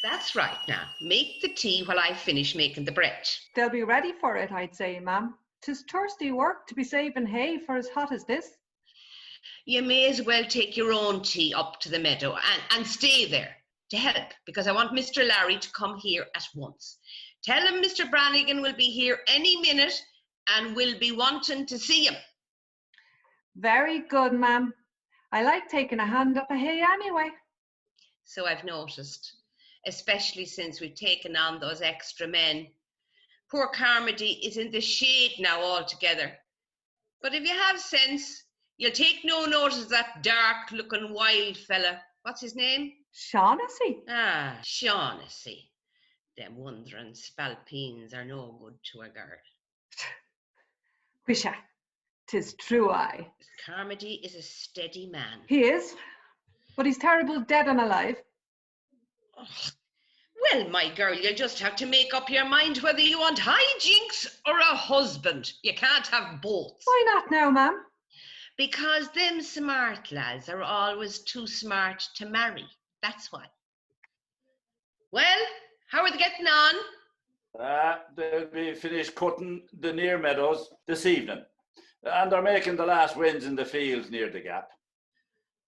That's right now. Make the tea while I finish making the bread. They'll be ready for it, I'd say, ma'am. 'Tis thirsty work to be saving hay for as hot as this. You may as well take your own tea up to the meadow and stay there to help, because I want Mr. Larry to come here at once. Tell him Mr. Brannigan will be here any minute and will be wanting to see him. Very good, ma'am. I like taking a hand at the hay anyway. So I've noticed, especially since we've taken on those extra men. Poor Carmody is in the shade now altogether. But if you have sense, you'll take no notice of that dark-looking wild fella. What's his name? Shaughnessy. Ah, Shaughnessy. Them wondering spalpeens are no good to a girl. Wisha, 'tis true, I. Carmody is a steady man. He is, but he's terrible dead and alive. Oh, well, my girl, you'll just have to make up your mind whether you want hijinks or a husband. You can't have both. Why not now, ma'am? Because them smart lads are always too smart to marry. That's why. Well, how are they getting on? They'll be finished cutting the near meadows this evening. And they're making the last winds in the fields near the gap.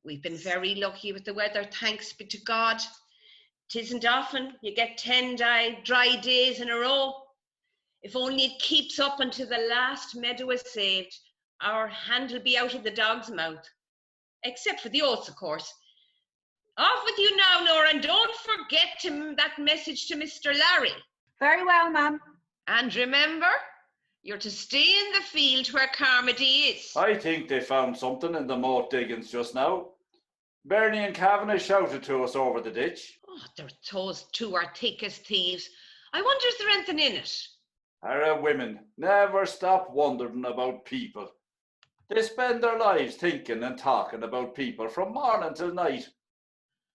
We've been very lucky with the weather, thanks be to God. 'Tisn't often you get 10 dry days in a row. If only it keeps up until the last meadow is saved, our hand will be out of the dog's mouth. Except for the oats, of course. Off with you now, Nora, and don't forget that message to Mr. Larry. Very well, ma'am. And remember, you're to stay in the field where Carmody is. I think they found something in the moat diggings just now. Bernie and Cavanagh shouted to us over the ditch. Oh, those two are thick as thieves. I wonder if there's anything in it. Our women never stop wondering about people. They spend their lives thinking and talking about people from morning till night.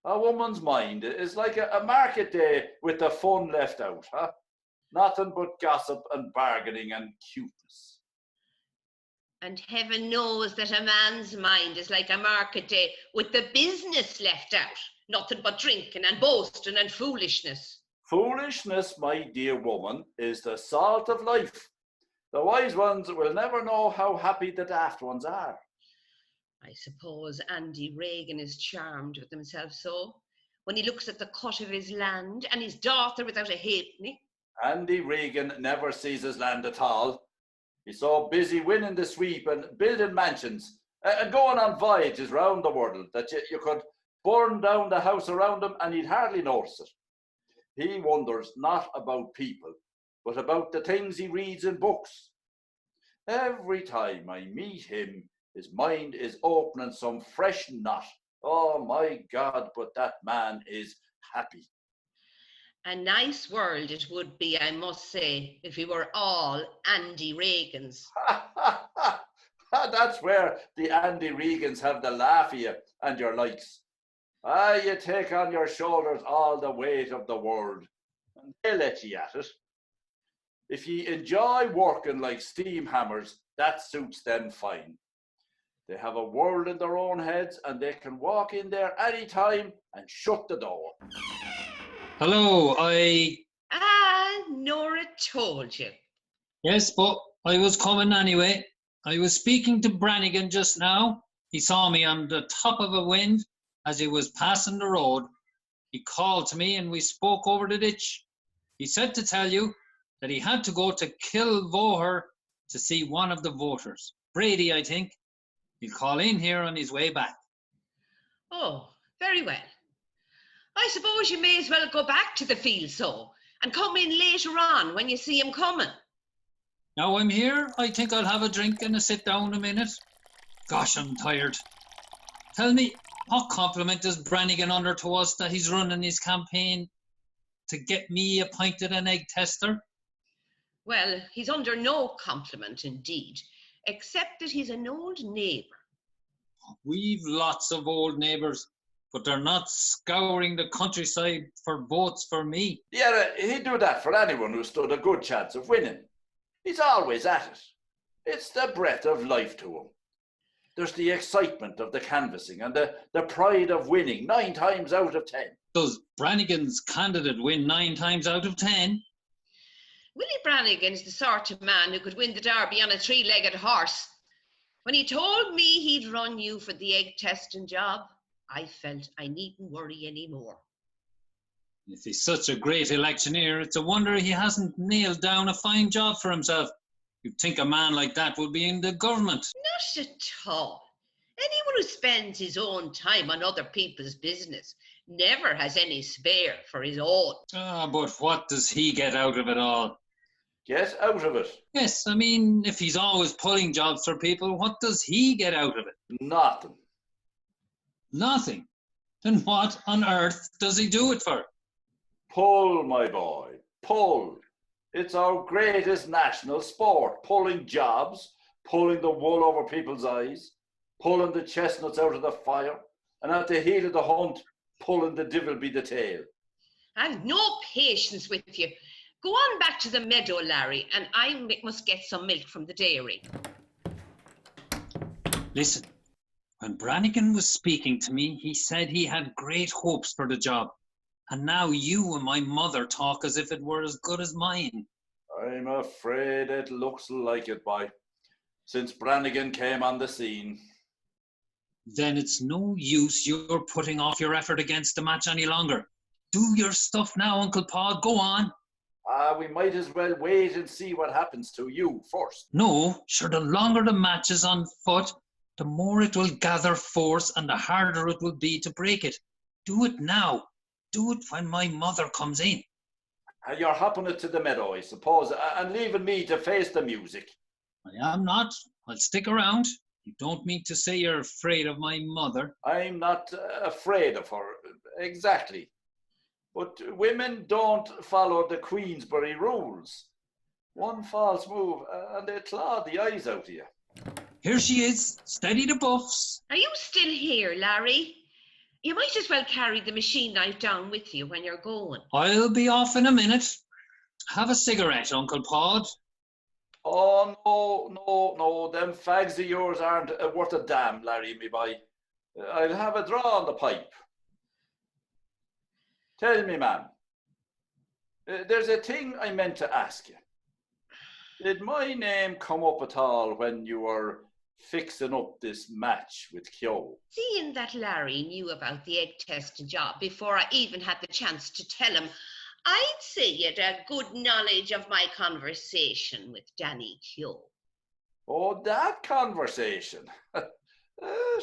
A woman's mind is like a market day with the fun left out, huh? Nothing but gossip and bargaining and cuteness. And heaven knows that a man's mind is like a market day with the business left out. Nothing but drinking and boasting and foolishness. Foolishness, my dear woman, is the salt of life. The wise ones will never know how happy the daft ones are. I suppose Andy Regan is charmed with himself so, when he looks at the cut of his land and his daughter without a halfpenny. Andy Regan never sees his land at all. He's so busy winning the sweep and building mansions and going on voyages round the world that you could burn down the house around him and he'd hardly notice it. He wonders not about people, but about the things he reads in books. Every time I meet him, his mind is opening some fresh knot. Oh my God, but that man is happy. A nice world it would be, I must say, if we were all Andy Regans. That's where the Andy Regans have the laugh of you and your likes. You take on your shoulders all the weight of the world, and they let you at it. If you enjoy working like steam hammers, that suits them fine. They have a world in their own heads, and they can walk in there any time and shut the door. Hello, Nora told you. Yes, but I was coming anyway. I was speaking to Brannigan just now. He saw me on the top of a wind as he was passing the road. He called to me and we spoke over the ditch. He said to tell you that he had to go to Kilvoher to see one of the voters. Brady, I think. He'll call in here on his way back. Oh, very well. I suppose you may as well go back to the field so, and come in later on when you see him coming. Now I'm here, I think I'll have a drink and a sit down a minute. Gosh, I'm tired. Tell me, what compliment is Brannigan under to us that he's running his campaign to get me appointed an egg tester? Well, he's under no compliment indeed, except that he's an old neighbour. We've lots of old neighbours, but they're not scouring the countryside for votes for me. Yeah, he'd do that for anyone who stood a good chance of winning. He's always at it. It's the breath of life to him. there's the excitement of the canvassing and the pride of winning 9 times out of 10. Does Brannigan's candidate win 9 times out of 10? Willie Brannigan's the sort of man who could win the Derby on a 3-legged horse. When he told me he'd run you for the egg testing job, I felt I needn't worry anymore. If he's such a great electioneer, it's a wonder he hasn't nailed down a fine job for himself. You'd think a man like that would be in the government. Not at all. Anyone who spends his own time on other people's business never has any spare for his own. But what does he get out of it all? Get out of it. Yes, I mean, if he's always pulling jobs for people, what does he get out of it? Nothing. Nothing. Then what on earth does he do it for? Pull, my boy, pull. It's our greatest national sport. Pulling jobs, pulling the wool over people's eyes, pulling the chestnuts out of the fire, and at the heel of the hunt, pulling the devil by the tail. I've no patience with you. Go on back to the meadow, Larry, and I must get some milk from the dairy. Listen, when Brannigan was speaking to me, he said he had great hopes for the job. And now you and my mother talk as if it were as good as mine. I'm afraid it looks like it, boy, since Brannigan came on the scene. Then it's no use you're putting off your effort against the match any longer. Do your stuff now, Uncle Paul. Go on. We might as well wait and see what happens to you first. No, sure, the longer the match is on foot, the more it will gather force and the harder it will be to break it. Do it now. Do it when my mother comes in. You're hopping it to the meadow, I suppose, and leaving me to face the music. I am not. I'll stick around. You don't mean to say you're afraid of my mother? I'm not afraid of her, exactly. But women don't follow the Queensberry rules. One false move and they claw the eyes out of you. Here she is. Steady the buffs. Are you still here, Larry? You might as well carry the machine knife down with you when you're going. I'll be off in a minute. Have a cigarette, Uncle Pod. Oh, no, them fags of yours aren't worth a damn, Larry, me boy. I'll have a draw on the pipe. Tell me, ma'am, there's a thing I meant to ask you. Did my name come up at all when you were fixing up this match with Keogh? Seeing that Larry knew about the egg testing job before I even had the chance to tell him, I'd say you'd a good knowledge of my conversation with Danny Keogh. Oh, that conversation.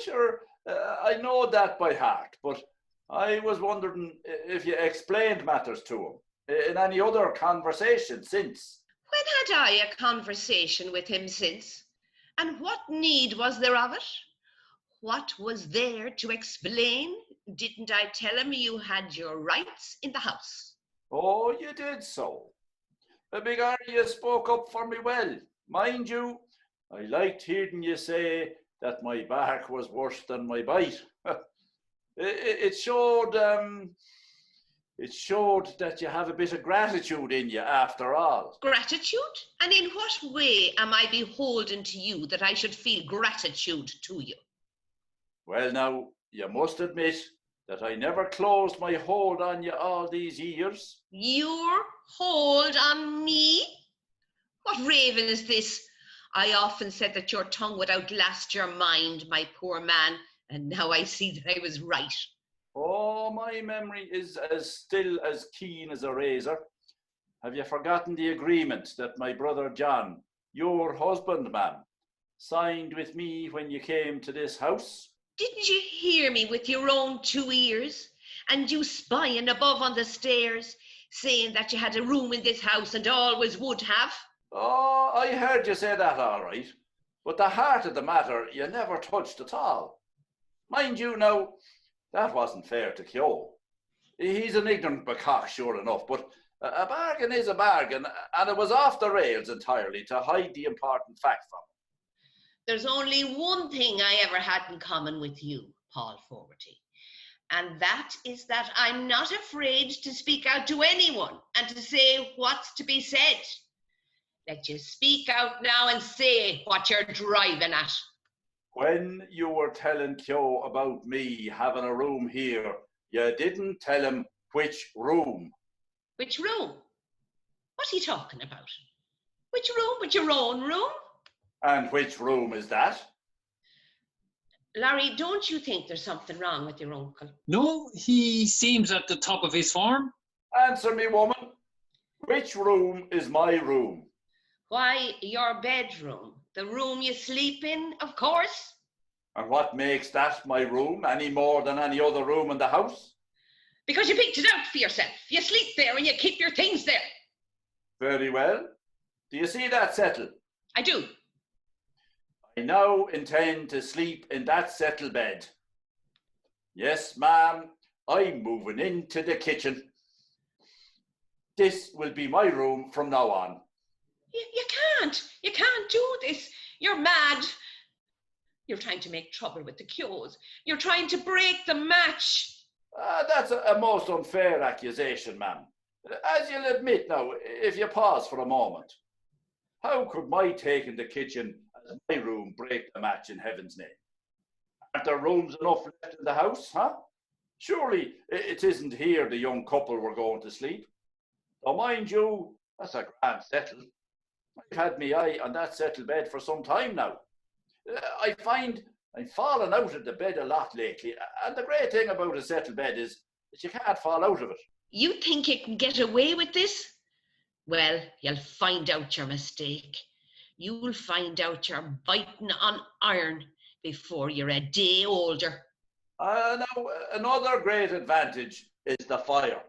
Sure, I know that by heart, but I was wondering if you explained matters to him in any other conversation since. When had I a conversation with him since? And what need was there of it? What was there to explain? Didn't I tell him you had your rights in the house? Oh, you did so. Begorra, you spoke up for me well. Mind you, I liked hearing you say that my bark was worse than my bite. It showed that you have a bit of gratitude in you after all. Gratitude? And in what way am I beholden to you that I should feel gratitude to you? Well, now, you must admit that I never closed my hold on you all these years. Your hold on me? What raven is this? I often said that your tongue would outlast your mind, my poor man, and now I see that I was right. Oh, my memory is still as keen as a razor. Have you forgotten the agreement that my brother John, your husband, ma'am, signed with me when you came to this house? Didn't you hear me with your own 2 ears? And you spying above on the stairs, saying that you had a room in this house and always would have? Oh, I heard you say that all right. But the heart of the matter you never touched at all. Mind you now, that wasn't fair to Keogh. He's an ignorant macaque, sure enough, but a bargain is a bargain, and it was off the rails entirely to hide the important fact from him. There's only one thing I ever had in common with you, Paul Fogarty, and that is that I'm not afraid to speak out to anyone and to say what's to be said. Let you speak out now and say what you're driving at. When you were telling Kyo about me having a room here, you didn't tell him which room. Which room? What's he talking about? Which room but your own room? And which room is that? Larry, don't you think there's something wrong with your uncle? No, he seems at the top of his form. Answer me, woman. Which room is my room? Why, your bedroom. The room you sleep in, of course. And what makes that my room any more than any other room in the house? Because you picked it out for yourself. You sleep there and you keep your things there. Very well. Do you see that settle? I do. I now intend to sleep in that settle bed. Yes, ma'am, I'm moving into the kitchen. This will be my room from now on. You can't. You can't do this. You're mad. You're trying to make trouble with the Kyos. You're trying to break the match. That's a most unfair accusation, ma'am. As you'll admit now, if you pause for a moment. How could my taking the kitchen as my room break the match in heaven's name? Aren't there rooms enough left in the house, huh? Surely it isn't here the young couple were going to sleep. Though mind you, that's a grand settle. I've had me eye on that settle bed for some time now. I find I'm falling out of the bed a lot lately, and the great thing about a settle bed is that you can't fall out of it. You think you can get away with this? Well, you'll find out your mistake. You'll find out you're biting on iron before you're a day older. Now, another great advantage is the fire.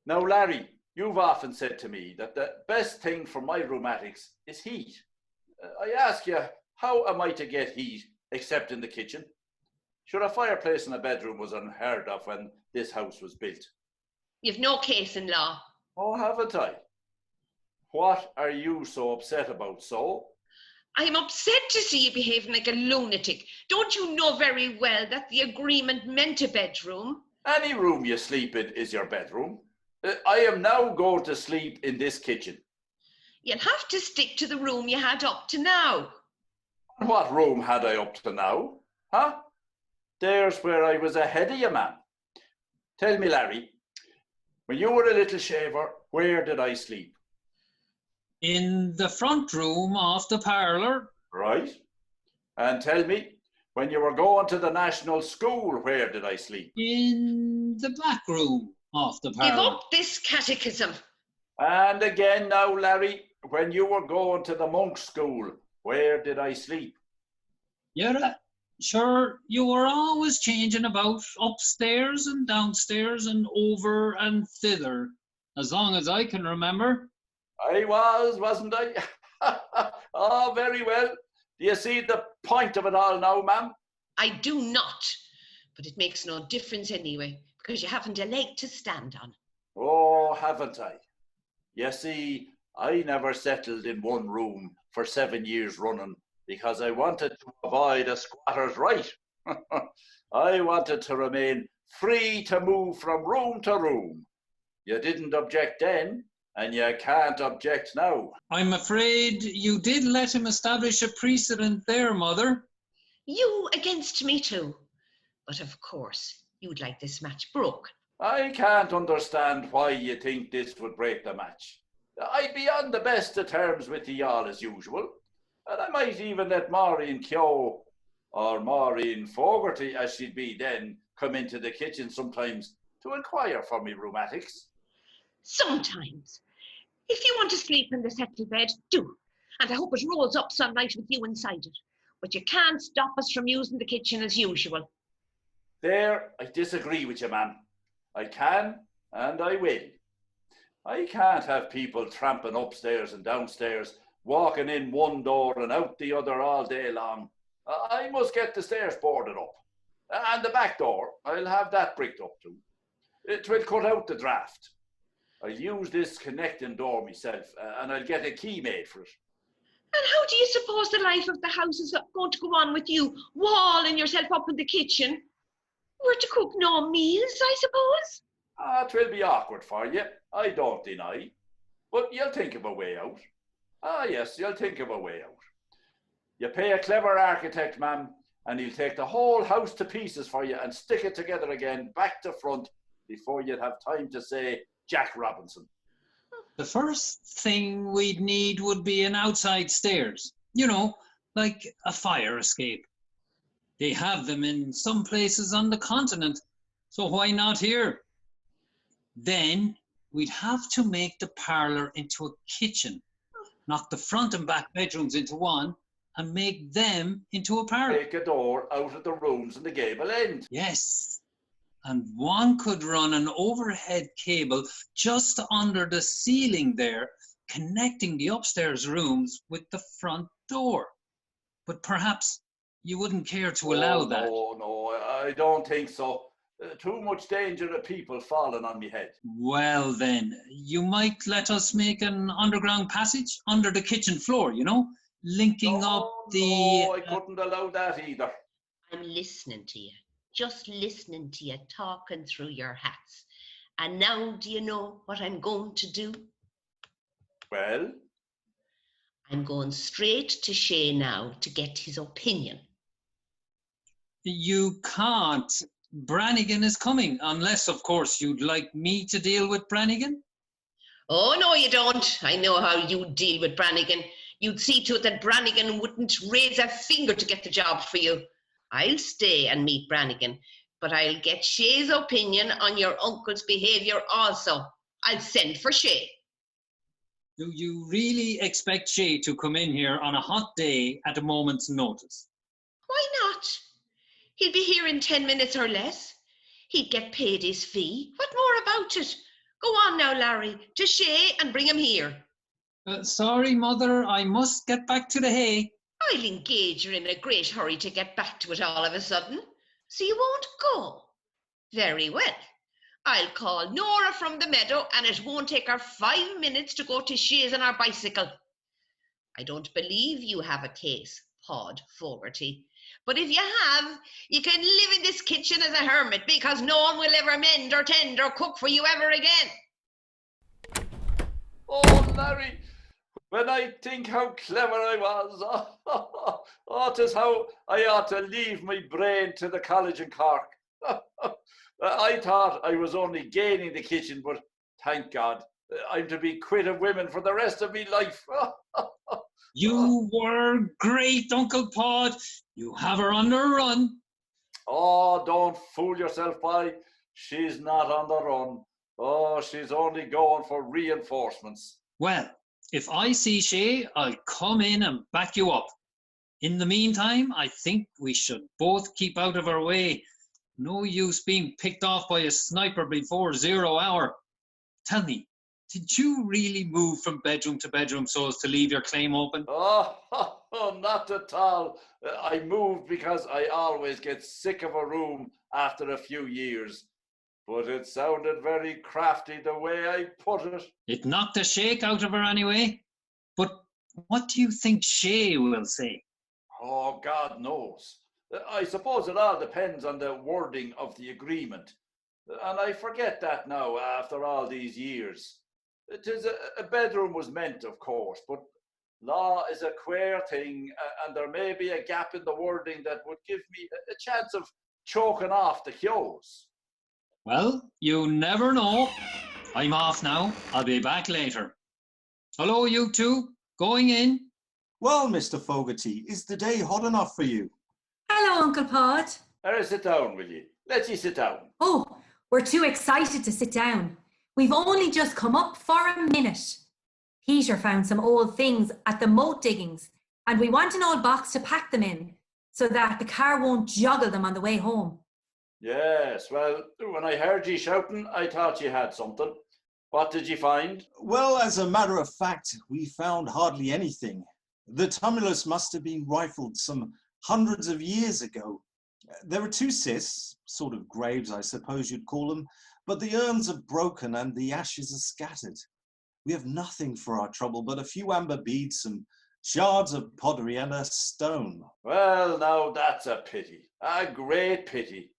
Now, Larry, you've often said to me that the best thing for my rheumatics is heat. I ask you, how am I to get heat except in the kitchen? Sure, a fireplace in a bedroom was unheard of when this house was built. You've no case in law. Oh, haven't I? What are you so upset about, so? I'm upset to see you behaving like a lunatic. Don't you know very well that the agreement meant a bedroom? Any room you sleep in is your bedroom. I am now going to sleep in this kitchen. You'll have to stick to the room you had up to now. And what room had I up to now? Huh? There's where I was ahead of you, man. Tell me, Larry, when you were a little shaver, where did I sleep? In the front room of the parlour. Right. And tell me, when you were going to the national school, where did I sleep? In the back room of the Give parlour. up this catechism. And again now, Larry, when you were going to the monk's school, where did I sleep? Yeah, sure, you were always changing about upstairs and downstairs and over and thither, as long as I can remember. I wasn't I? Oh, very well. Do you see the point of it all now, ma'am? I do not. But it makes no difference anyway, because you haven't a leg to stand on. Oh, haven't I? You see, I never settled in one room for 7 years running because I wanted to avoid a squatter's right. I wanted to remain free to move from room to room. You didn't object then, and you can't object now. I'm afraid you did let him establish a precedent there, Mother. You against me too. But of course, you'd like this match broken. I can't understand why you think this would break the match. I'd be on the best of terms with you all as usual, and I might even let Maureen Keogh, or Maureen Fogarty as she'd be then, come into the kitchen sometimes to inquire for me rheumatics. Sometimes. If you want to sleep in the settle bed, do. And I hope it rolls up some night with you inside it. But you can't stop us from using the kitchen as usual. There, I disagree with you, ma'am. I can, and I will. I can't have people tramping upstairs and downstairs, walking in one door and out the other all day long. I must get the stairs boarded up. And the back door, I'll have that bricked up too. It will cut out the draft. I'll use this connecting door myself, and I'll get a key made for it. And how do you suppose the life of the house is going to go on with you walling yourself up in the kitchen? We're to cook no meals, I suppose? It will be awkward for you, I don't deny. But you'll think of a way out. Yes, you'll think of a way out. You pay a clever architect, ma'am, and he'll take the whole house to pieces for you and stick it together again, back to front, before you'd have time to say Jack Robinson. The first thing we'd need would be an outside stairs, you know, like a fire escape. They have them in some places on the continent, so why not here? Then we'd have to make the parlour into a kitchen, knock the front and back bedrooms into one, and make them into a parlour. Take a door out of the rooms in the gable end. Yes, and one could run an overhead cable just under the ceiling there, connecting the upstairs rooms with the front door. But perhaps you wouldn't care to allow that. No, I don't think so. Too much danger of people falling on me head. Well then, you might let us make an underground passage under the kitchen floor, you know, linking up the... No, I couldn't allow that either. I'm listening to you, just listening to you talking through your hats. And now do you know what I'm going to do? Well? I'm going straight to Shay now to get his opinion. You can't. Brannigan is coming, unless, of course, you'd like me to deal with Brannigan. Oh, no, you don't. I know how you deal with Brannigan. You'd see to it that Brannigan wouldn't raise a finger to get the job for you. I'll stay and meet Brannigan, but I'll get Shay's opinion on your uncle's behaviour also. I'll send for Shay. Do you really expect Shay to come in here on a hot day at a moment's notice? Why not? He'll be here in 10 minutes or less. He'd get paid his fee. What more about it? Go on now, Larry, to Shay and bring him here. Sorry, Mother, I must get back to the hay. I'll engage you're in a great hurry to get back to it all of a sudden. So you won't go? Very well. I'll call Nora from the meadow and it won't take her 5 minutes to go to Shay's on her bicycle. I don't believe you have a case, Pod Fogarty. But if you have, you can live in this kitchen as a hermit because no one will ever mend or tend or cook for you ever again. Oh, Larry, when I think how clever I was, tis how I ought to leave my brain to the college in Cork. I thought I was only gaining the kitchen, but thank God, I'm to be quit of women for the rest of my life. You were great, Uncle Pod. You have her on the run. Oh, don't fool yourself, boy. She's not on the run. Oh, she's only going for reinforcements. Well, if I see Shay, I'll come in and back you up. In the meantime, I think we should both keep out of her way. No use being picked off by a sniper before 0 hour. Tell me, did you really move from bedroom to bedroom so as to leave your claim open? Oh, not at all. I moved because I always get sick of a room after a few years. But it sounded very crafty the way I put it. It knocked a shake out of her anyway. But what do you think Shay will say? Oh, God knows. I suppose it all depends on the wording of the agreement. And I forget that now after all these years. 'Tis a bedroom was meant, of course, but law is a queer thing, and there may be a gap in the wording that would give me a chance of choking off the Hughes. Well, you never know. I'm off now. I'll be back later. Hello, you two. Going in? Well, Mr. Fogarty, is the day hot enough for you? Hello, Uncle Pod. Sit down, will you? Let you sit down. Oh, we're too excited to sit down. We've only just come up for a minute. Peter found some old things at the moat diggings, and we want an old box to pack them in so that the car won't joggle them on the way home. Yes, well, when I heard you shouting, I thought you had something. What did you find? Well, as a matter of fact, we found hardly anything. The tumulus must have been rifled some hundreds of years ago. There are 2 cysts, sort of graves I suppose you'd call them, but the urns are broken and the ashes are scattered. We have nothing for our trouble but a few amber beads, some shards of pottery and a stone. Well, now that's a pity, a great pity.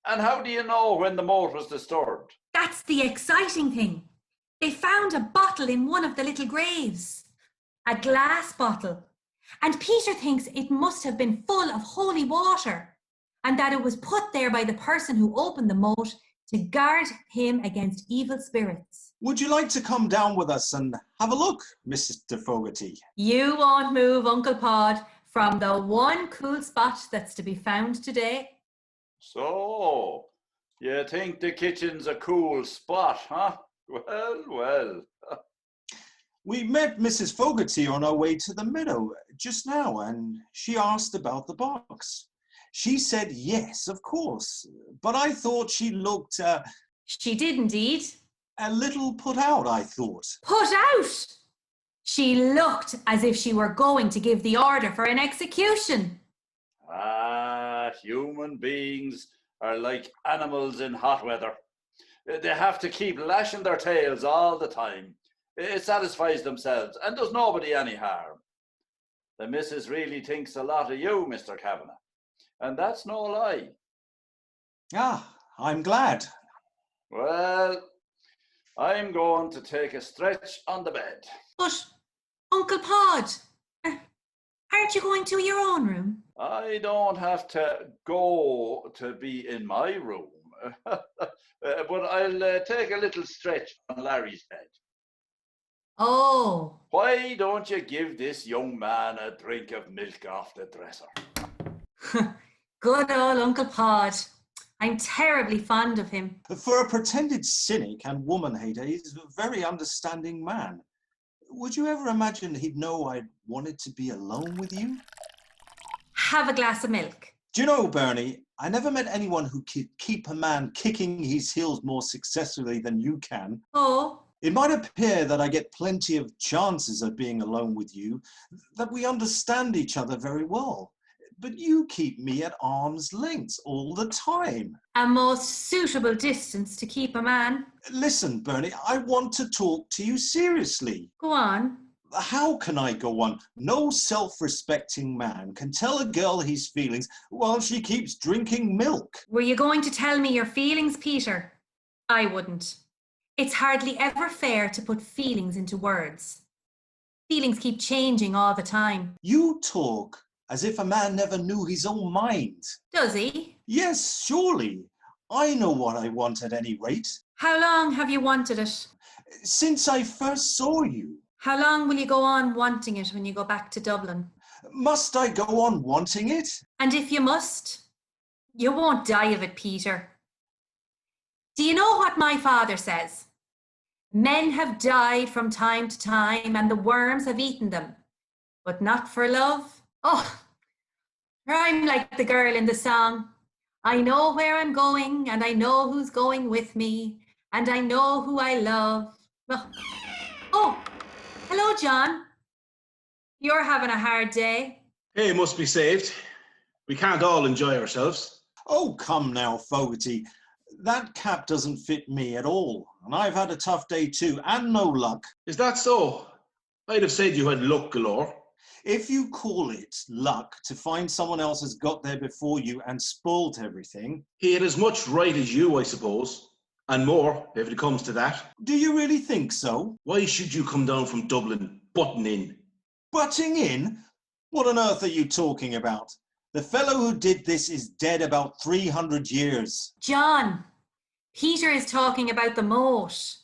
And how do you know when the moat was disturbed? That's the exciting thing. They found a bottle in one of the little graves. A glass bottle. And Peter thinks it must have been full of holy water and that it was put there by the person who opened the moat to guard him against evil spirits. Would you like to come down with us and have a look, Mr. Fogarty? You won't move Uncle Pod from the one cool spot that's to be found today. So, you think the kitchen's a cool spot, huh? Well, well. We met Mrs. Fogarty on our way to the meadow just now, and she asked about the box. She said yes, of course, but I thought she looked She did indeed. a little put out, I thought. Put out! She looked as if she were going to give the order for an execution. Human beings are like animals in hot weather. They have to keep lashing their tails all the time. It satisfies themselves and does nobody any harm. The missus really thinks a lot of you, Mr. Kavanagh, and that's no lie. Ah, I'm glad. Well, I'm going to take a stretch on the bed. But, Uncle Pod, aren't you going to your own room? I don't have to go to be in my room, but I'll take a little stretch on Larry's bed. Oh. Why don't you give this young man a drink of milk off the dresser? Good old Uncle Pod. I'm terribly fond of him. For a pretended cynic and woman hater, he's a very understanding man. Would you ever imagine he'd know I wanted to be alone with you? Have a glass of milk. Do you know, Bernie, I never met anyone who could keep a man kicking his heels more successfully than you can. Oh. It might appear that I get plenty of chances of being alone with you, that we understand each other very well. But you keep me at arm's length all the time. A most suitable distance to keep a man. Listen, Bernie, I want to talk to you seriously. Go on. How can I go on? No self-respecting man can tell a girl his feelings while she keeps drinking milk. Were you going to tell me your feelings, Peter? I wouldn't. It's hardly ever fair to put feelings into words. Feelings keep changing all the time. You talk as if a man never knew his own mind. Does he? Yes, surely. I know what I want at any rate. How long have you wanted it? Since I first saw you. How long will you go on wanting it when you go back to Dublin? Must I go on wanting it? And if you must, you won't die of it, Peter. Do you know what my father says? Men have died from time to time and the worms have eaten them, but not for love. Oh, I'm like the girl in the song. I know where I'm going and I know who's going with me and I know who I love. Oh, hello, John. You're having a hard day. Hey, must be saved. We can't all enjoy ourselves. Oh, come now, Fogarty. That cap doesn't fit me at all, and I've had a tough day too, and no luck. Is that so? I'd have said you had luck galore. If you call it luck to find someone else has got there before you and spoilt everything... He had as much right as you, I suppose. And more, if it comes to that. Do you really think so? Why should you come down from Dublin butting in? Butting in? What on earth are you talking about? The fellow who did this is dead about 300 years. John, Peter is talking about the moat.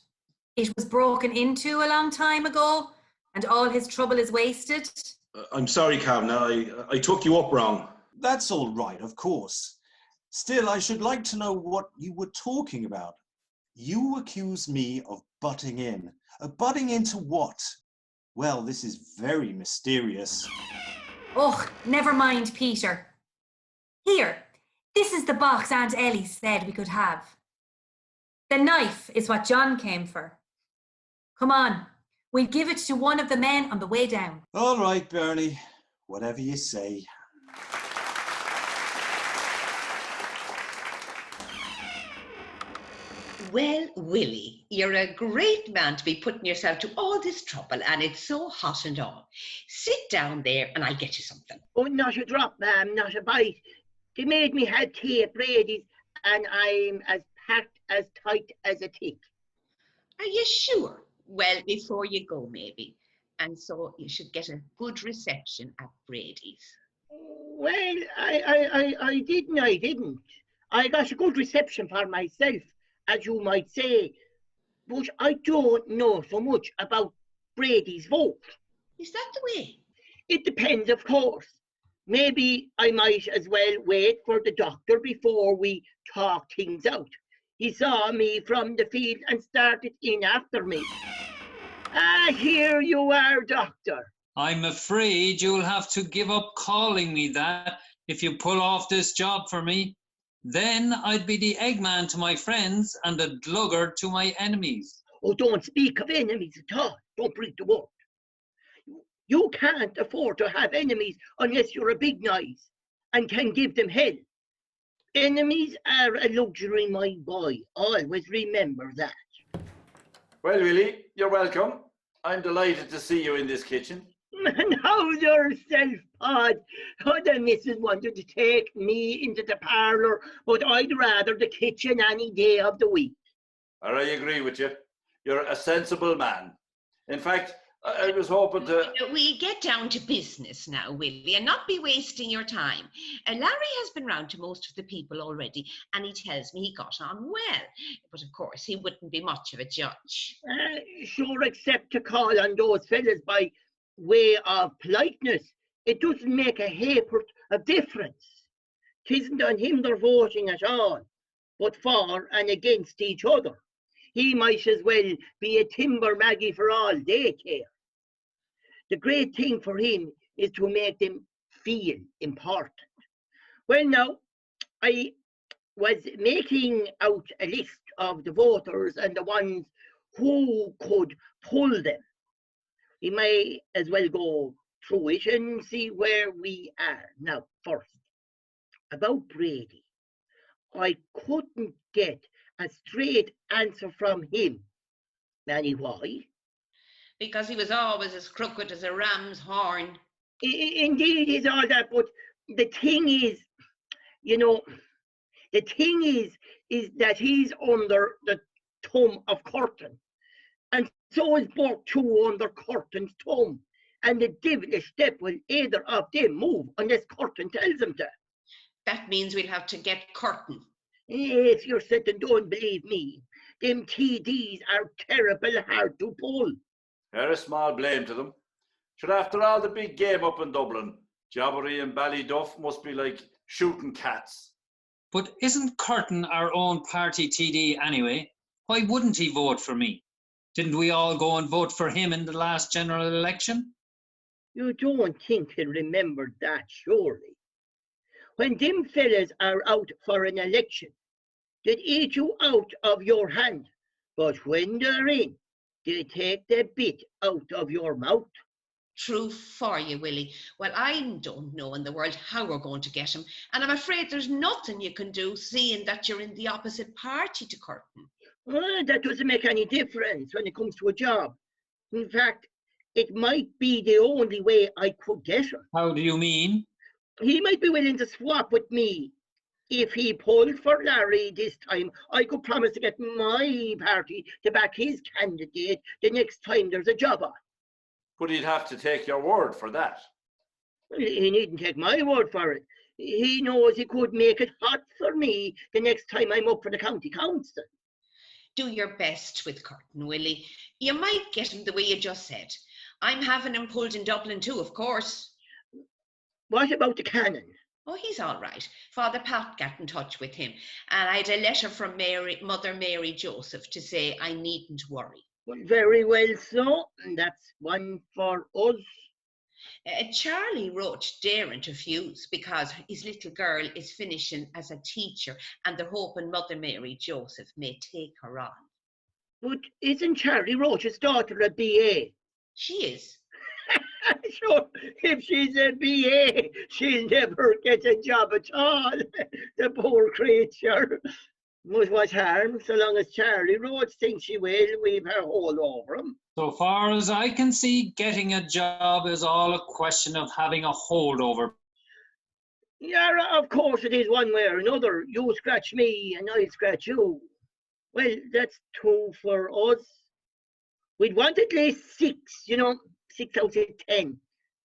It was broken into a long time ago, and all his trouble is wasted. I'm sorry, Kavanagh. I took you up wrong. That's all right, of course. Still, I should like to know what you were talking about. You accuse me of butting in. Butting into what? Well, this is very mysterious. Oh, never mind, Peter. Here, this is the box Aunt Ellie said we could have. The knife is what John came for. Come on, we'll give it to one of the men on the way down. All right, Bernie, whatever you say. Well, Willie, you're a great man to be putting yourself to all this trouble, and it's so hot and all. Sit down there and I'll get you something. Oh, not a drop, ma'am, not a bite. They made me have tea at Brady's, and I'm as packed as tight as a tick. Are you sure? Well, before you go, maybe. and so you should get a good reception at Brady's. Well, I didn't. I got a good reception for myself, as you might say, but I don't know so much about Brady's vote. Is that the way? It depends, of course. Maybe I might as well wait for the doctor before we talk things out. He saw me from the field and started in after me. Ah, here you are, doctor. I'm afraid you'll have to give up calling me that if you pull off this job for me. Then I'd be the Eggman to my friends and the Dluggard to my enemies. Oh, don't speak of enemies at all. Don't break the word. You can't afford to have enemies unless you're a big noise and can give them hell. Enemies are a luxury, my boy. Always remember that. Well, Willie, you're welcome. I'm delighted to see you in this kitchen. Now yourself, Pod. The missus wanted to take me into the parlour, but I'd rather the kitchen any day of the week. I agree with you. You're a sensible man. In fact, I was hoping to... We get down to business now, Willie, and not be wasting your time. Larry has been round to most of the people already, and he tells me he got on well. But of course, he wouldn't be much of a judge. Sure, except to call on those fellas by way of politeness. It doesn't make a ha'porth of difference. 'Tisn't on him they're voting at all, but for and against each other. He might as well be a timber maggie for all they care. The great thing for him is to make them feel important. Well, now, I was making out a list of the voters and the ones who could pull them. We may as well go through it and see where we are. Now, first, about Brady. I couldn't get a straight answer from him. Manny, why? Because he was always as crooked as a ram's horn. Indeed, he's all that, but the thing is, is that he's under the thumb of Curtin. And so is both two under Curtin's thumb. And the devilish step will either of them move unless Curtin tells them to. That means we'll have to get Curtin. If you're sitting, don't believe me. Them TDs are terrible hard to pull. There is small blame to them. Should after all the big game up in Dublin, Jobbery and Ballyduff must be like shooting cats. But isn't Curtin our own party TD anyway? Why wouldn't he vote for me? Didn't we all go and vote for him in the last general election? You don't think he'll remember that, surely. When them fellas are out for an election, they'd eat you out of your hand. But when they're in, they take the bit out of your mouth. True for you, Willie. Well, I don't know in the world how we're going to get him. And I'm afraid there's nothing you can do, seeing that you're in the opposite party to Curtin. Well, that doesn't make any difference when it comes to a job. In fact, it might be the only way I could get him. How do you mean? He might be willing to swap with me. If he pulled for Larry this time, I could promise to get my party to back his candidate the next time there's a job on. But he'd have to take your word for that. He needn't take my word for it. He knows he could make it hot for me the next time I'm up for the county council. Do your best with Curtin, Willie. You might get him the way you just said. I'm having him pulled in Dublin too, of course. What about the Canon? Oh, he's all right. Father Pat got in touch with him, and I had a letter from Mother Mary Joseph to say I needn't worry. Well, very well so, and that's one for us. Charlie wrote daring to fuse because his little girl is finishing as a teacher and they're hoping Mother Mary Joseph may take her on. But isn't Charlie Roach's daughter a BA? She is. Sure, if she's a BA, she'll never get a job at all. The poor creature. But what harm, so long as Charlie Roach thinks she will, we've her hold over him. So far as I can see, getting a job is all a question of having a holdover. Yeah, of course it is one way or another. You scratch me and I scratch you. Well, that's two for us. We'd want at least six, 6 out of 10.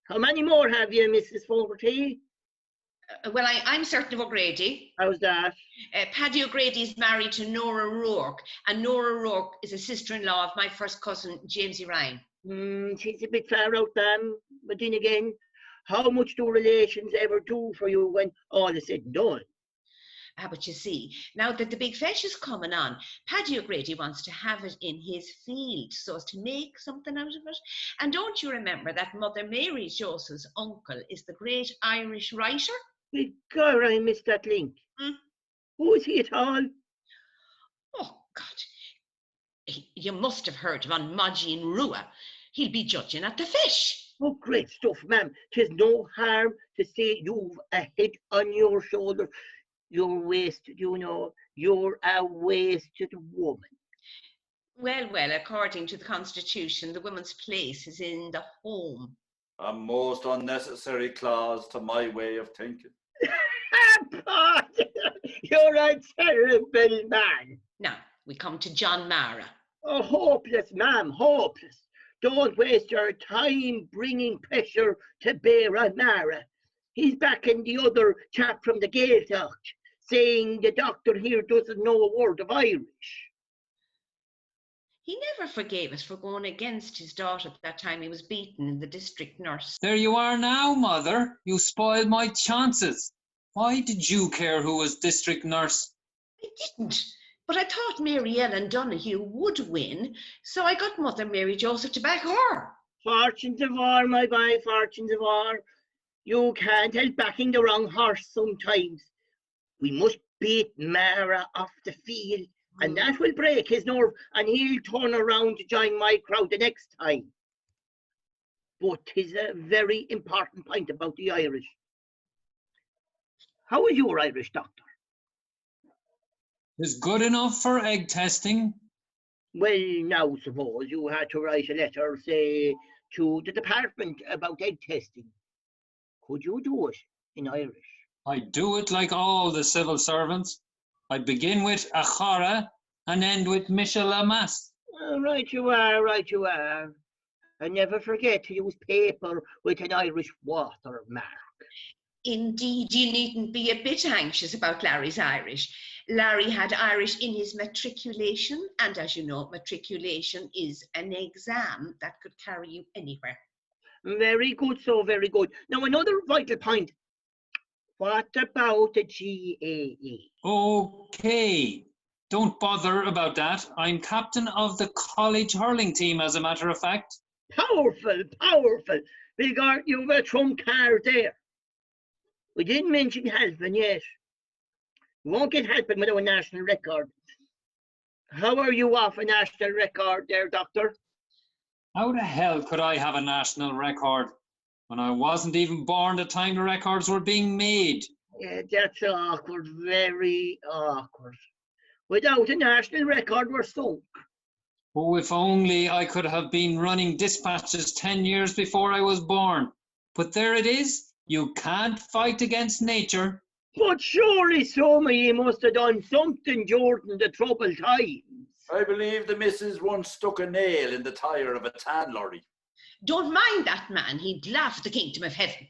How many more have you, Mrs. Fogarty? Well, I'm certain of O'Grady. How's that? Paddy O'Grady's married to Nora Rourke, and Nora Rourke is a sister-in-law of my first cousin, Jamesy Ryan. She's a bit far out, ma'am. But then again, how much do relations ever do for you when all is said and done? But you see, now that the big fesh is coming on, Paddy O'Grady wants to have it in his field so as to make something out of it. And don't you remember that Mother Mary Joseph's uncle is the great Irish writer? God, I missed that link. Who is he at all? Oh, God. You must have heard of Anmagin Rua. He'll be judging at the fish. Oh, great stuff, ma'am. 'Tis no harm to say you've a head on your shoulder. You're wasted, you know. You're a wasted woman. Well, according to the Constitution, the woman's place is in the home. A most unnecessary clause to my way of thinking. You're a terrible man. Now, we come to John Mara. Oh, hopeless, ma'am, hopeless. Don't waste your time bringing pressure to bear on Mara. He's backing the other chap from the Gaeltacht, saying the doctor here doesn't know a word of Irish. He never forgave us for going against his daughter that time he was beaten in the district nurse. There you are now, Mother. You spoiled my chances. Why did you care who was district nurse? I didn't, but I thought Mary Ellen Donoghue would win, so I got Mother Mary Joseph to back her. Fortunes of war, my boy, fortunes of war. You can't help backing the wrong horse sometimes. We must beat Mara off the field, and that will break his nerve, and he'll turn around to join my crowd the next time. But 'tis a very important point about the Irish. How is your Irish, doctor? Is good enough for egg testing. Well, now suppose you had to write a letter, say, to the department about egg testing. Could you do it in Irish? I do it like all the civil servants. I begin with a chara and end with Michel Lamas. Right you are, right you are. And never forget to use paper with an Irish watermark. Indeed, you needn't be a bit anxious about Larry's Irish. Larry had Irish in his matriculation, and as you know, matriculation is an exam that could carry you anywhere. Very good, so very good. Now, another vital point. What about the GAE? Okay. Don't bother about that. I'm captain of the college hurling team, as a matter of fact. Powerful, powerful. Bigart, you've a trump card there. We didn't mention Halpin yet. You won't get Halpin without a national record. How are you off a national record there, Doctor? How the hell could I have a national record when I wasn't even born the time the records were being made? Yeah, that's awkward, very awkward. Without a national record, we're sunk. Oh, if only I could have been running dispatches 10 years before I was born. But there it is. You can't fight against nature. But surely some of you must have done something during the troubled times. I believe the missus once stuck a nail in the tire of a tan lorry. Don't mind that man, he'd laugh at the kingdom of heaven.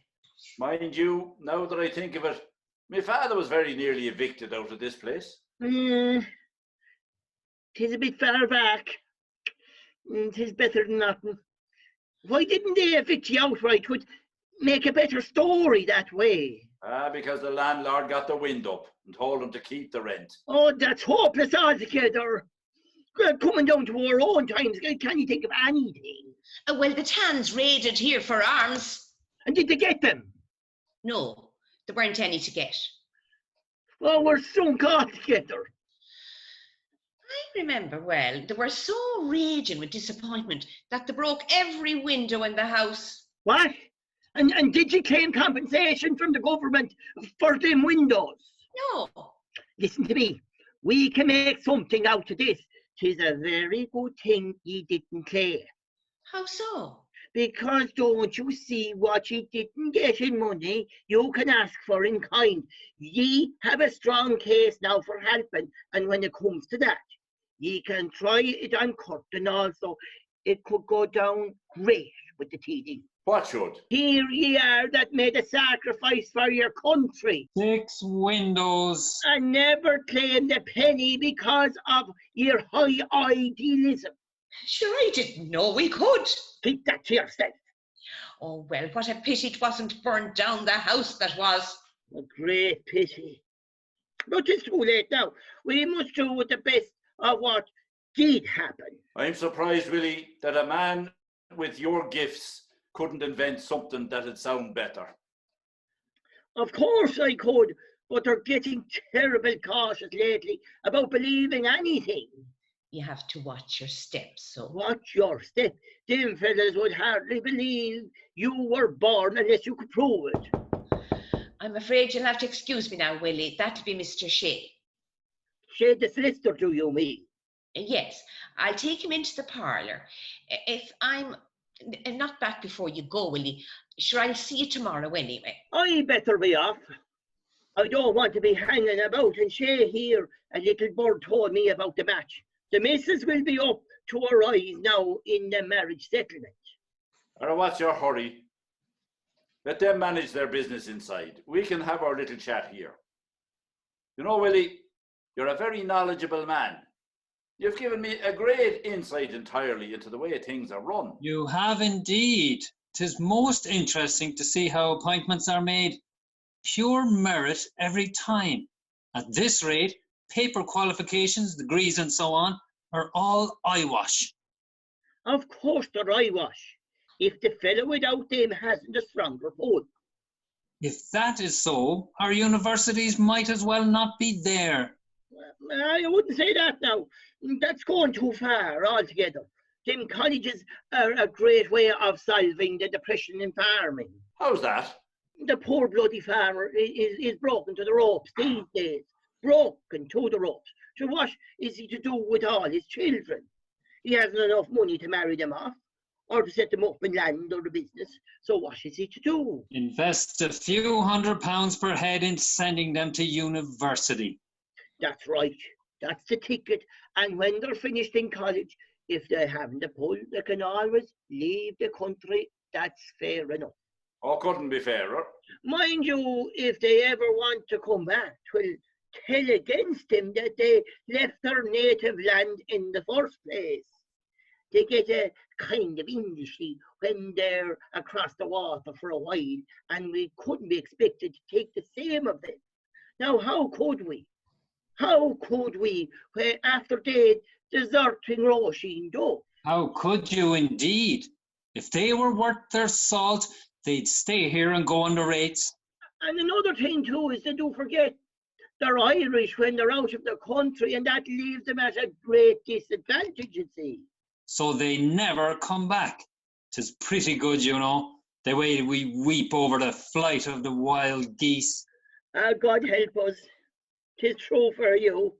Mind you, now that I think of it, my father was very nearly evicted out of this place. 'Tis a bit far back. 'Tis better than nothing. Why didn't they evict you outright? Would make a better story that way. Because the landlord got the wind up and told him to keep the rent. Oh, that's hopeless altogether. Coming down to our own times, can you think of anything? Well, the Tans raided here for arms. And did they get them? No, there weren't any to get. Oh, we're sunk altogether. I remember well, they were so raging with disappointment that they broke every window in the house. What? And did you claim compensation from the government for them windows? No. Listen to me. We can make something out of this. 'Tis a very good thing ye didn't claim. How so? Because don't you see what ye didn't get in money, you can ask for in kind. Ye have a strong case now for helping, and when it comes to that, ye can try it on Curtin also. It could go down great, with the TD. What should? Here ye are that made a sacrifice for your country 6 windows. and never claimed a penny because of your high idealism. Sure, I didn't know we could. Keep that to yourself. Oh, well, what a pity it wasn't burned down the house that was. A great pity. But it's too late now. We must do with the best of what did happen. I'm surprised, Willie, that a man with your gifts couldn't invent something that'd sound better. Of course I could, but they're getting terrible cautious lately about believing anything. You have to watch your steps, so. Watch your step. Them fellas would hardly believe you were born unless you could prove it. I'm afraid you'll have to excuse me now, Willie. That'll be Mr. Shea. Shade the solicitor, do you mean? Yes, I'll take him into the parlour. If I'm not back before you go, Willie, sure, I'll see you tomorrow anyway. I better be off. I don't want to be hanging about, and Shay here, a little bird told me about the match. The missus will be up to her eyes now in the marriage settlement. Or what's your hurry? Let them manage their business inside. We can have our little chat here. You know, Willie, you're a very knowledgeable man. You've given me a great insight entirely into the way things are run. You have indeed. 'Tis most interesting to see how appointments are made. Pure merit every time. At this rate, paper qualifications, degrees and so on are all eyewash. Of course they're eyewash, if the fellow without them hasn't a stronger pull. If that is so, our universities might as well not be there. I wouldn't say that now. That's going too far altogether. Them colleges are a great way of solving the depression in farming. How's that? The poor bloody farmer is broken to the ropes these days. Broken to the ropes. So what is he to do with all his children? He hasn't enough money to marry them off or to set them up in land or the business. So what is he to do? Invest a few £100 per head in sending them to university. That's right. That's the ticket. And when they're finished in college, if they haven't the pull, they can always leave the country. That's fair enough. Oh, couldn't be fairer. Mind you, if they ever want to come back, twill tell against them that they left their native land in the first place. They get a kind of industry when they're across the water for a while, and we couldn't be expected to take the same of them. Now, how could we? How could we, where after they deserting Roisin Dove? How could you indeed? If they were worth their salt, they'd stay here and go on the rates. And another thing too is they do forget they're Irish when they're out of the country, and that leaves them at a great disadvantage, you see. So they never come back. 'Tis pretty good, you know, the way we weep over the flight of the wild geese. God help us. 'Tis true for you.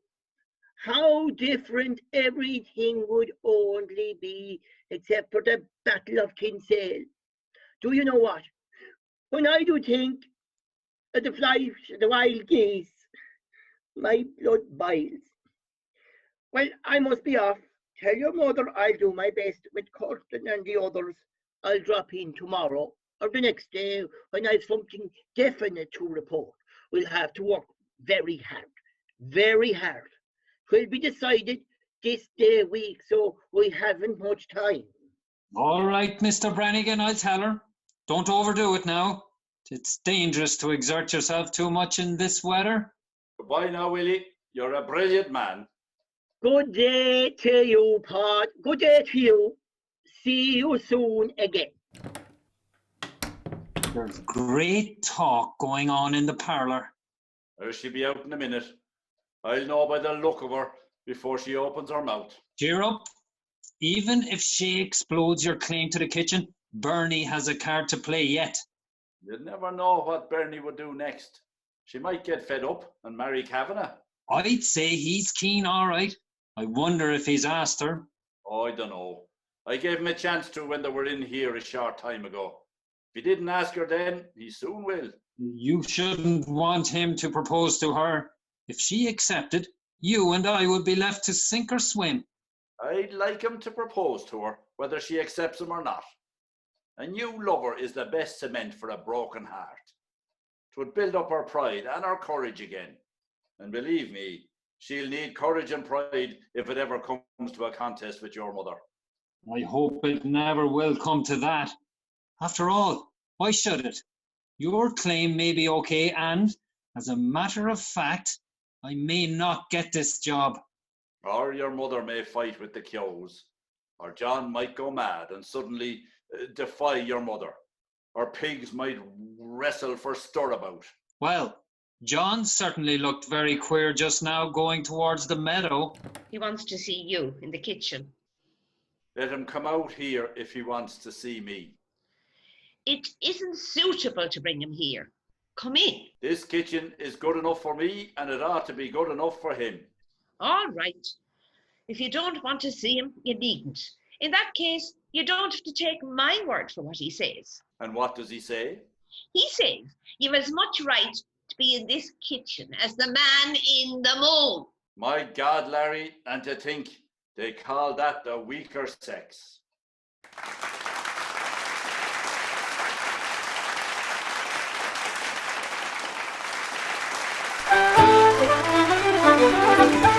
How different everything would only be except for the Battle of Kinsale. Do you know what? When I do think of the flight of the wild geese, my blood boils. Well, I must be off. Tell your mother I'll do my best with Curtin and the others. I'll drop in tomorrow or the next day when I've something definite to report. We'll have to work very hard, very hard. 'Twill be decided this day week, so we haven't much time. All right, Mr. Brannigan, I'll tell her. Don't overdo it now. It's dangerous to exert yourself too much in this weather. Goodbye now, Willie. You're a brilliant man. Good day to you, Pod. Good day to you. See you soon again. There's great talk going on in the parlour. She'll be out in a minute. I'll know by the look of her before she opens her mouth. Cheer up. Even if she explodes your claim to the kitchen, Bernie has a card to play yet. You'd never know what Bernie would do next. She might get fed up and marry Kavanagh. I'd say he's keen, all right. I wonder if he's asked her. Oh, I don't know. I gave him a chance to when they were in here a short time ago. If he didn't ask her then, he soon will. You shouldn't want him to propose to her. If she accepted, you and I would be left to sink or swim. I'd like him to propose to her, whether she accepts him or not. A new lover is the best cement for a broken heart. 'Twould build up her pride and her courage again. And believe me, she'll need courage and pride if it ever comes to a contest with your mother. I hope it never will come to that. After all, why should it? Your claim may be okay, and, as a matter of fact, I may not get this job. Or your mother may fight with the cows. Or John might go mad and suddenly defy your mother. Or pigs might wrestle for stirabout. Well, John certainly looked very queer just now going towards the meadow. He wants to see you in the kitchen. Let him come out here if he wants to see me. It isn't suitable to bring him here. Come in. This kitchen is good enough for me, and it ought to be good enough for him. All right. If you don't want to see him, you needn't. In that case, you don't have to take my word for what he says. And what does he say? He says you've as much right to be in this kitchen as the man in the moon. My God, Larry, and to think they call that the weaker sex. Thank you.